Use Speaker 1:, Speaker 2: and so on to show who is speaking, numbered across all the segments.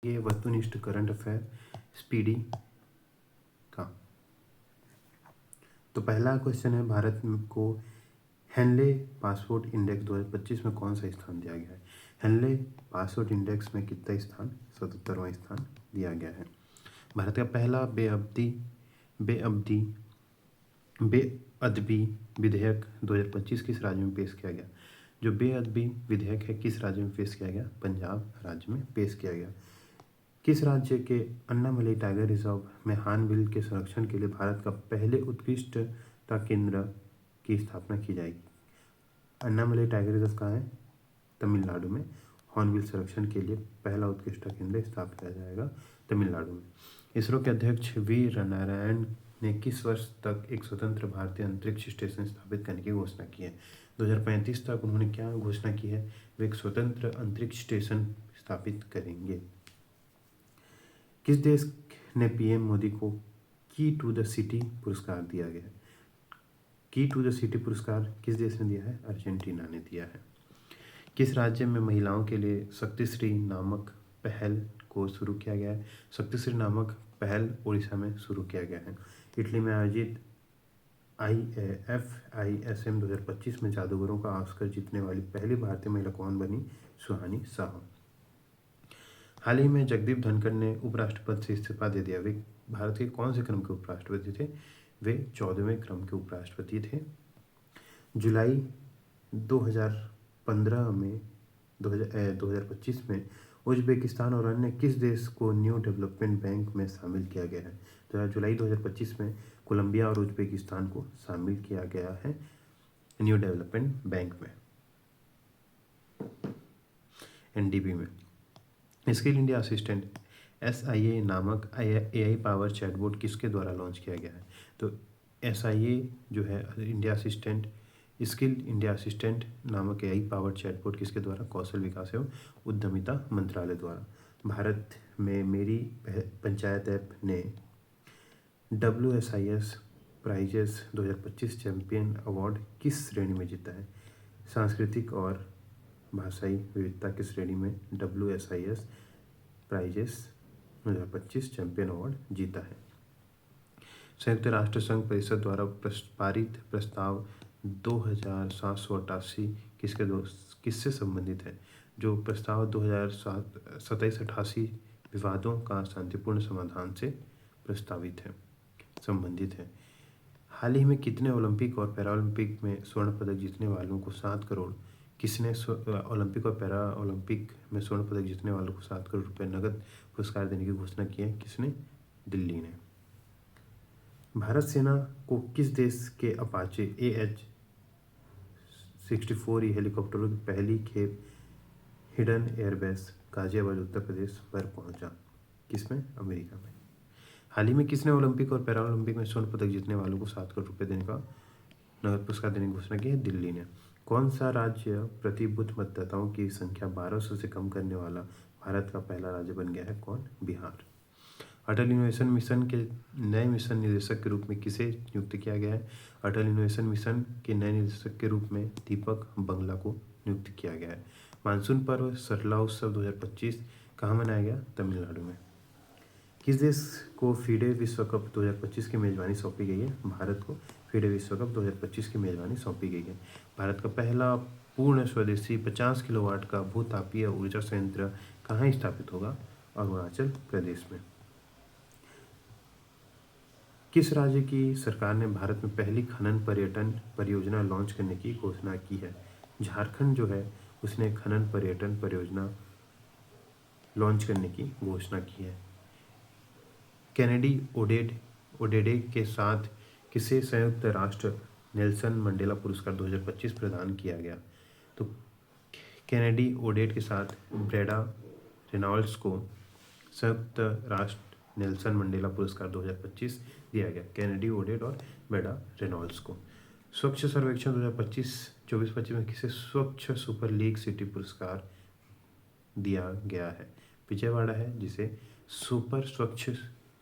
Speaker 1: ये वस्तुनिष्ठ current affair speedy का। तो पहला क्वेश्चन है, भारत को हेनले पासपोर्ट इंडेक्स 2025 में कौन सा स्थान दिया गया है। हेनले पासपोर्ट इंडेक्स में कितना स्थान, 77वां स्थान दिया गया है। भारत का पहला बेअदबी विधेयक 2025 किस राज्य में पेश किया गया। जो बेअदबी विधेयक है किस राज्य में पेश किया गया, पंजाब राज्य में पेश किया गया। किस राज्य के अन्नामलई टाइगर रिजर्व में हार्नबिल के संरक्षण के लिए भारत का पहले उत्कृष्टता केंद्र की स्थापना की जाएगी। अन्नामलई टाइगर रिजर्व कहाँ है, तमिलनाडु में। हॉर्नबिल संरक्षण के लिए पहला उत्कृष्टता केंद्र स्थापित किया जाएगा तमिलनाडु में। इसरो के अध्यक्ष वी नारायण ने किस वर्ष तक एक स्वतंत्र भारतीय अंतरिक्ष स्टेशन स्थापित करने की घोषणा की है। 2035 तक उन्होंने क्या घोषणा की है, वे एक स्वतंत्र अंतरिक्ष स्टेशन स्थापित करेंगे। किस देश ने पीएम मोदी को की टू द सिटी पुरस्कार दिया गया है। की टू द सिटी पुरस्कार किस देश ने दिया है, अर्जेंटीना ने दिया है। किस राज्य में महिलाओं के लिए शक्तिश्री नामक पहल को शुरू किया गया है। शक्तिश्री नामक पहल उड़ीसा में शुरू किया गया है। इटली में आयोजित IFISM 2025 में जादूगरों का ऑस्कर जीतने वाली पहली भारतीय महिला कौन बनी, सुहानी शाह। हाल ही में जगदीप धनखड़ ने उपराष्ट्रपति से इस्तीफा दे दिया। वे भारत के कौन से क्रम के उपराष्ट्रपति थे, वे 14वें क्रम के उपराष्ट्रपति थे। जुलाई 2015 में 2025 में उज्बेकिस्तान और अन्य किस देश को न्यू डेवलपमेंट बैंक में शामिल किया गया है। तो जुलाई 2025 में कोलंबिया और उज्बेकिस्तान को शामिल किया गया है न्यू डेवलपमेंट बैंक में, NDB में। स्किल इंडिया असिस्टेंट SIA नामक AI पावर चैटबोट किसके द्वारा लॉन्च किया गया है। तो SIA जो है India assistant, skill India assistant नामक AI पावर चैटबोट किसके द्वारा, कौशल विकास एवं उद्यमिता मंत्रालय द्वारा। भारत में मेरी पंचायत ऐप ने WSIS प्राइजेस 2025 चैंपियन अवार्ड किस श्रेणी में जीता है। सांस्कृतिक और भाषाई विविधता की श्रेणी में WSIS प्राइजेस 2025 चैंपियन अवार्ड जीता है। संयुक्त राष्ट्र संघ परिषद द्वारा पारित प्रस्ताव 2788 किससे संबंधित है। जो प्रस्ताव 2788 विवादों का शांतिपूर्ण समाधान से प्रस्तावित है, संबंधित है। हाल ही में कितने ओलंपिक और पैरालंपिक में स्वर्ण पदक जीतने वालों को 7 करोड़ किसने ओलंपिक और पैरा ओलंपिक में स्वर्ण पदक जीतने वालों को 7 करोड़ रुपए नगद पुरस्कार देने की घोषणा की है, किसने, दिल्ली ने। भारत सेना को किस देश के अपाचे AH-64E हेलीकॉप्टरों की पहली खेप हिडन एयरबेस गाजियाबाद उत्तर प्रदेश पर पहुंचा, किसमें, अमेरिका में। हाल ही में किसने ओलंपिक और पैरालंपिक में स्वर्ण पदक जीतने वालों को 7 करोड़ रुपए देने का नगद पुरस्कार देने की घोषणा की है, दिल्ली ने। कौन सा राज्य प्रति बूथ मतदाताओं की संख्या 1200 से कम करने वाला भारत का पहला राज्य बन गया है, कौन, बिहार। अटल इनोवेशन मिशन के नए मिशन निदेशक के रूप में किसे नियुक्त किया गया है। अटल इनोवेशन मिशन के नए निदेशक के रूप में दीपक बंगला को नियुक्त किया गया है। मानसून पर्व सरला उत्सव 2025 कहाँ मनाया गया, तमिलनाडु में। किस देश को फीडे विश्व कप 2025 की मेजबानी सौंपी गई है, भारत को फीडे विश्व कप 2025 की मेजबानी सौंपी गई है। भारत का पहला पूर्ण स्वदेशी 50 किलोवाट का भूतापीय ऊर्जा संयंत्र कहाँ स्थापित होगा, अरुणाचल प्रदेश में। किस राज्य की सरकार ने भारत में पहली खनन पर्यटन परियोजना लॉन्च करने की घोषणा की है। झारखंड जो है उसने खनन पर्यटन परियोजना लॉन्च करने की घोषणा की है। केनेडी ओडेडे के साथ किसे संयुक्त राष्ट्र नेल्सन मंडेला पुरस्कार 2025 प्रदान किया गया। तो केनेडी ओडेड के साथ ब्रेडा रेनॉल्ड्स को संयुक्त राष्ट्र नेल्सन मंडेला पुरस्कार 2025 दिया गया, केनेडी ओडेड और ब्रेडा रेनॉल्ड्स को। स्वच्छ सर्वेक्षण 2025-24-25 में किसे स्वच्छ सुपर लीग सिटी पुरस्कार दिया गया है, विजयवाड़ा है जिसे सुपर स्वच्छ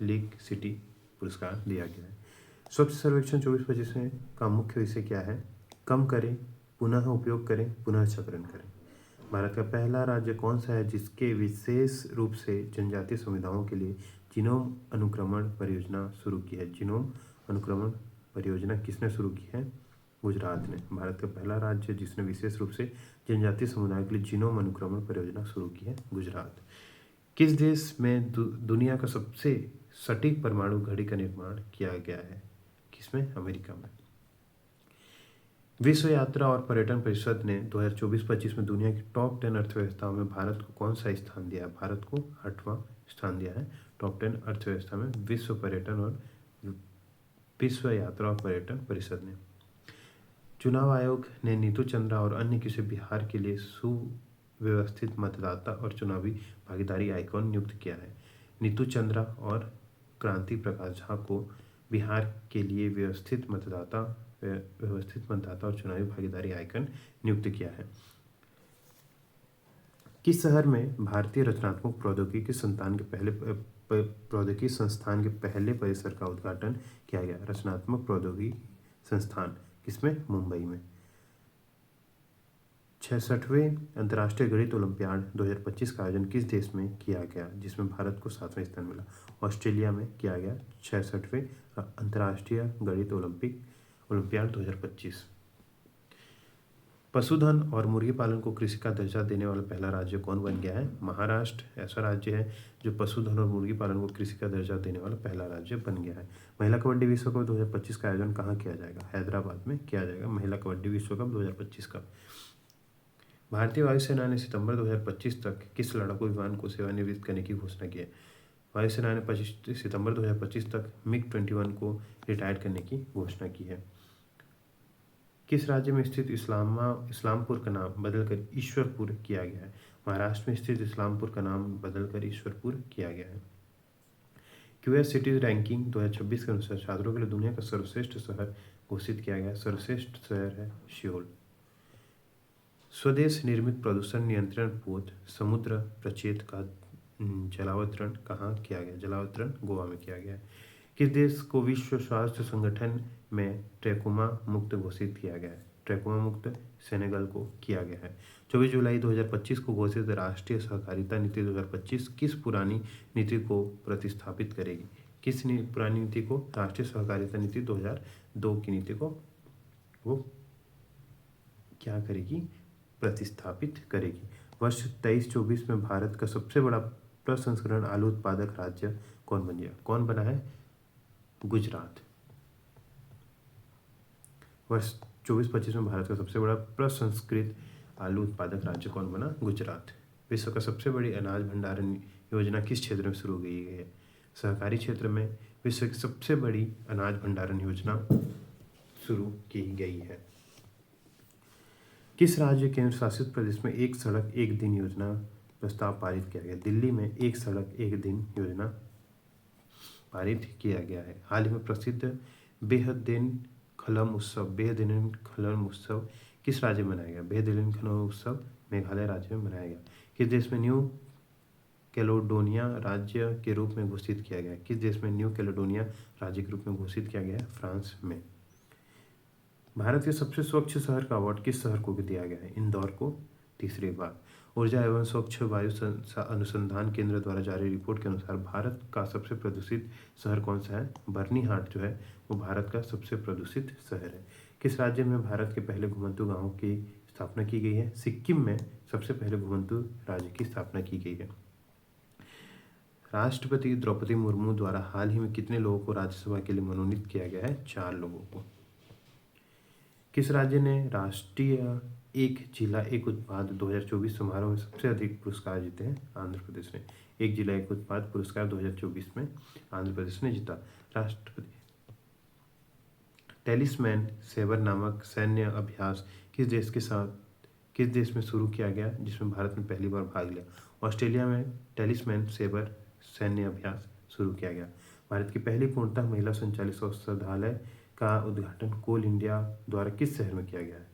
Speaker 1: लीग सिटी पुरस्कार दिया गया है। स्वच्छ सर्वेक्षण 24-25 का मुख्य विषय क्या है, कम करें, पुनः उपयोग करें, पुनः चक्रण करें। भारत का पहला राज्य कौन सा है जिसके विशेष रूप से जनजातीय समुदायों के लिए जीनोम अनुक्रमण परियोजना शुरू की है? जीनोम अनुक्रमण परियोजना किसने शुरू की है? गुजरात ने। भारत का पहला राज्य जिसने विशेष रूप से जनजातीय समुदाय के लिए जीनोम अनुक्रमण परियोजना शुरू की है? गुजरात। किस देश में दुनिया का सबसे सटीक परमाणु घड़ी का निर्माण किया गया है? किसमें? अमेरिका में। विश्व यात्रा और पर्यटन परिषद ने 2024-25 में दुनिया की टॉप 10 अर्थव्यवस्थाओं में भारत को कौन सा स्थान दिया है? भारत को 8वां स्थान दिया है टॉप 10 अर्थव्यवस्था में विश्व यात्रा और पर्यटन परिषद ने। चुनाव आयोग ने नीतू चंद्रा और अन्य किसे बिहार के लिए सुव्यवस्थित मतदाता और चुनावी भागीदारी आइकॉन नियुक्त किया है? नीतू चंद्रा और क्रांति प्रकाश झा को बिहार के लिए व्यवस्थित मतदाता और चुनावी भागीदारी आइकन नियुक्त किया है। किस शहर में भारतीय रचनात्मक प्रौद्योगिकी संस्थान के पहले परिसर का उद्घाटन किया गया? रचनात्मक प्रौद्योगिकी संस्थान किसमें? मुंबई में। 66वें अंतर्राष्ट्रीय गणित ओलंपियाड 2025 का आयोजन किस देश में किया गया जिसमें भारत को 7वां स्थान मिला? ऑस्ट्रेलिया में किया गया 66वें अंतर्राष्ट्रीय गणित ओलंपियाड 2025। पशुधन और मुर्गी पालन को कृषि का दर्जा देने वाला पहला राज्य कौन बन गया है? महाराष्ट्र ऐसा राज्य है जो पशुधन और मुर्गी पालन को कृषि का दर्जा देने वाला पहला राज्य बन गया है। महिला कबड्डी विश्व कप 2025 का आयोजन कहाँ किया जाएगा? हैदराबाद में किया जाएगा महिला कबड्डी विश्व कप 2025 का। भारतीय वायुसेना ने सितंबर 2025 तक किस लड़ाकू विमान को सेवानिवृत्त करने की घोषणा की है? वायुसेना ने सितंबर 2025 तक MiG-21 को रिटायर करने की घोषणा की है। किस राज्य में स्थित इस्लामपुर का नाम बदलकर ईश्वरपुर किया गया है? महाराष्ट्र में स्थित इस्लामपुर का नाम बदलकर ईश्वरपुर किया गया है। क्यूएस सिटीज रैंकिंग 2026 के अनुसार छात्रों के लिए दुनिया का सर्वश्रेष्ठ शहर घोषित किया गया। सर्वश्रेष्ठ शहर है सियोल। स्वदेश निर्मित प्रदूषण नियंत्रण पोत समुद्र प्रचेत का जलावतरण कहाँ किया गया? जलावतरण गोवा में किया गया है। किस देश को विश्व स्वास्थ्य संगठन में ट्रैकोमा मुक्त घोषित किया गया है? ट्रैकोमा मुक्त सेनेगल को किया गया है। 24 जुलाई 2025 को घोषित राष्ट्रीय सहकारिता नीति 2025 किस पुरानी नीति को प्रतिस्थापित करेगी? किस पुरानी नीति को? राष्ट्रीय सहकारिता नीति 2002 की नीति को वो क्या करेगी? प्रतिस्थापित करेगी। वर्ष 23-24 में भारत का सबसे बड़ा प्रसंस्करण आलू उत्पादक राज्य कौन बन गया? कौन बना है? गुजरात। वर्ष 24-25 में भारत का सबसे बड़ा प्रसंस्कृत आलू उत्पादक राज्य कौन बना? गुजरात। विश्व का सबसे बड़ी अनाज भंडारण योजना किस क्षेत्र में शुरू की गई है? सहकारी क्षेत्र में विश्व की सबसे बड़ी अनाज भंडारण योजना शुरू की गई है। किस राज्य केंद्र शासित प्रदेश में एक सड़क एक दिन योजना प्रस्ताव पारित किया गया? दिल्ली में एक सड़क एक दिन योजना पारित किया गया है। हाल ही में प्रसिद्ध बेहद्दीन खलम उत्सव किस राज्य में मनाया गया? बेहद्दीन खलम उत्सव मेघालय राज्य में मनाया गया। किस देश में न्यू कैलेडोनिया राज्य के रूप में घोषित किया गया? किस देश में न्यू कैलेडोनिया राज्य के रूप में घोषित किया गया है? फ्रांस में। भारत के सबसे स्वच्छ शहर का अवार्ड किस शहर को दिया गया है? इंदौर को तीसरी बार। ऊर्जा एवं स्वच्छ वायु अनुसंधान केंद्र द्वारा जारी रिपोर्ट के अनुसार भारत का सबसे प्रदूषित शहर कौन सा है? बर्नीहाट जो है वो भारत का सबसे प्रदूषित शहर है। किस राज्य में भारत के पहले घुमंतू गांव की स्थापना की गई है? सिक्किम में सबसे पहले घुमंतू राज्य की स्थापना की गई है। राष्ट्रपति द्रौपदी मुर्मू द्वारा हाल ही में कितने लोगों को राज्यसभा के लिए मनोनीत किया गया है? 4 लोगों को। किस राज्य ने राष्ट्रीय एक जिला एक उत्पाद 2024 समारोह में सबसे अधिक पुरस्कार जीते हैं? आंध्र प्रदेश ने। एक जिला एक उत्पाद पुरस्कार 2024 में आंध्र प्रदेश ने जीता। राष्ट्रपति टेलिस्मैन सेबर नामक सैन्य अभ्यास किस देश में शुरू किया गया जिसमें भारत ने पहली बार भाग लिया? ऑस्ट्रेलिया में टेलिस्मैन सेबर सैन्य अभ्यास शुरू किया गया। भारत की पहली पूर्णतः महिला संचालित औषधालय का उद्घाटन कोल इंडिया द्वारा किस शहर में किया गया है?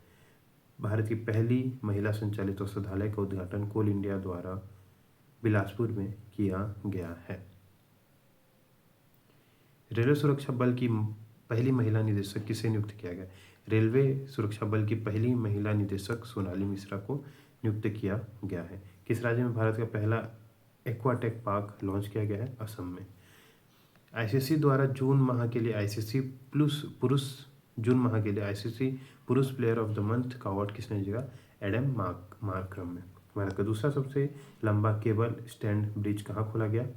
Speaker 1: भारत की पहली महिला संचालित औषधालय का उद्घाटन कोल इंडिया द्वारा बिलासपुर में किया गया है। रेलवे सुरक्षा बल की पहली महिला निदेशक किसे नियुक्त किया गया? रेलवे सुरक्षा बल की पहली महिला निदेशक सोनाली मिश्रा को नियुक्त किया गया है? किस राज्य में भारत का पहला एक्वाटेक पार्क लॉन्च किया गया है? असम में। आईसीसी द्वारा जून माह के लिए आईसीसी पुरुष प्लेयर ऑफ द मंथ का अवार्ड किसने जीता? एडम मार्क्रम में। भारत का दूसरा सबसे लंबा केबल स्टैंड ब्रिज कहाँ खोला गया?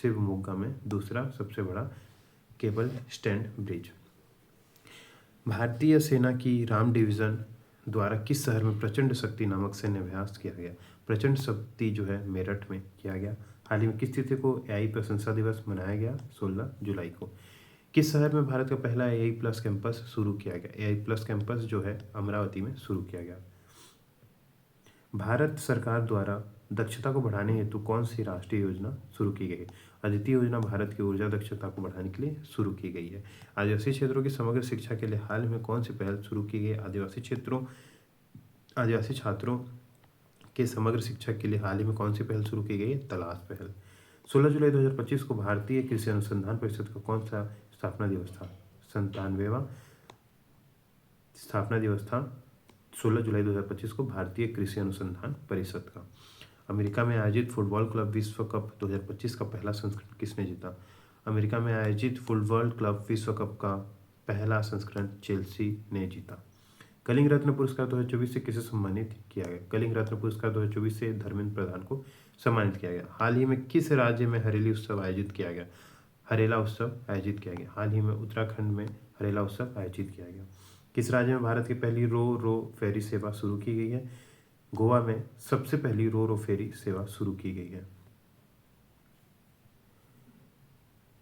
Speaker 1: शिवमोगा में दूसरा सबसे बड़ा केबल स्टैंड ब्रिज। भारतीय सेना की राम डिवीजन द्वारा किस शहर में प्रचंड शक्ति नामक सैन्य अभ्यास किया गया? प्रचंड शक्ति जो है मेरठ में किया गया। हाल ही में किस तिथि को एआई प्रशंसा दिवस मनाया गया? 16 जुलाई को। किस शहर में भारत का पहला एआई प्लस कैंपस शुरू किया गया? एआई प्लस कैंपस जो है अमरावती में शुरू किया गया। भारत सरकार द्वारा दक्षता को बढ़ाने हेतु कौन सी राष्ट्रीय योजना शुरू की गई? अदिति योजना भारत की ऊर्जा दक्षता को बढ़ाने के लिए शुरू की गई है। आदिवासी क्षेत्रों की समग्र शिक्षा के लिए हाल में कौन सी पहल शुरू की गई? आदिवासी छात्रों के समग्र शिक्षा के लिए हाल ही में कौन सी पहल शुरू की गई? तलाश पहल। 16 जुलाई 2025 को भारतीय कृषि अनुसंधान परिषद का कौन सा स्थापना दिवस था? 97वां स्थापना दिवस था 16 जुलाई 2025 को भारतीय कृषि अनुसंधान परिषद का। अमेरिका में आयोजित फुटबॉल क्लब विश्व कप 2025 का पहला संस्करण किसने जीता? अमेरिका में आयोजित फुटबॉल क्लब विश्व कप का पहला संस्करण चेल्सी ने जीता। कलिंग रत्न पुरस्कार 2024 से किसे सम्मानित किया गया? कलिंग रत्न पुरस्कार 2024 से धर्मेंद्र प्रधान को सम्मानित किया गया। हाल ही में किस राज्य में हरेला उत्सव आयोजित किया गया? हाल ही में उत्तराखंड में हरेला उत्सव आयोजित किया गया। किस राज्य में भारत की पहली रो फेरी सेवा शुरू की गई है? गोवा में सबसे पहली रो फेरी सेवा शुरू की गई है।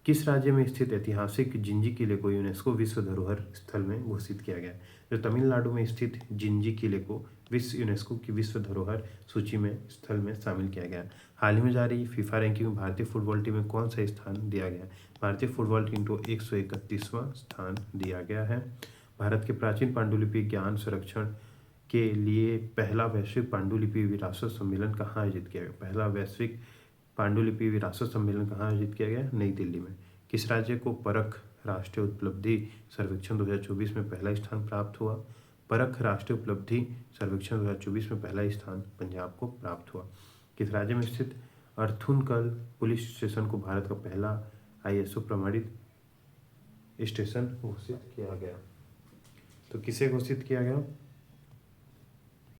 Speaker 1: किस राज्य में स्थित ऐतिहासिक जिंजी किले को यूनेस्को विश्व धरोहर स्थल में घोषित किया गया? जो तमिलनाडु में स्थित जिंजी किले को यूनेस्को की विश्व धरोहर सूची में स्थल में शामिल किया गया। हाल ही में जारी फीफा रैंकिंग में भारतीय फुटबॉल टीम में कौन सा स्थान दिया गया? भारतीय फुटबॉल टीम को 131वां स्थान दिया गया है। भारत के प्राचीन पांडुलिपि ज्ञान संरक्षण के लिए पहला वैश्विक पांडुलिपि विरासत सम्मेलन कहाँ आयोजित किया गया? पहला वैश्विक पांडुलिपि विरासत सम्मेलन कहाँ आयोजित किया गया? नई दिल्ली में। किस राज्य को परख राष्ट्रीय उपलब्धि सर्वेक्षण 2024 में पहला स्थान प्राप्त हुआ? परख राष्ट्रीय उपलब्धि सर्वेक्षण 2024 में पहला स्थान पंजाब को प्राप्त हुआ। किस राज्य में स्थित अर्थुनकल पुलिस स्टेशन को भारत का पहला आईएसओ प्रमाणित स्टेशन घोषित किया गया? तो किसे घोषित किया गया?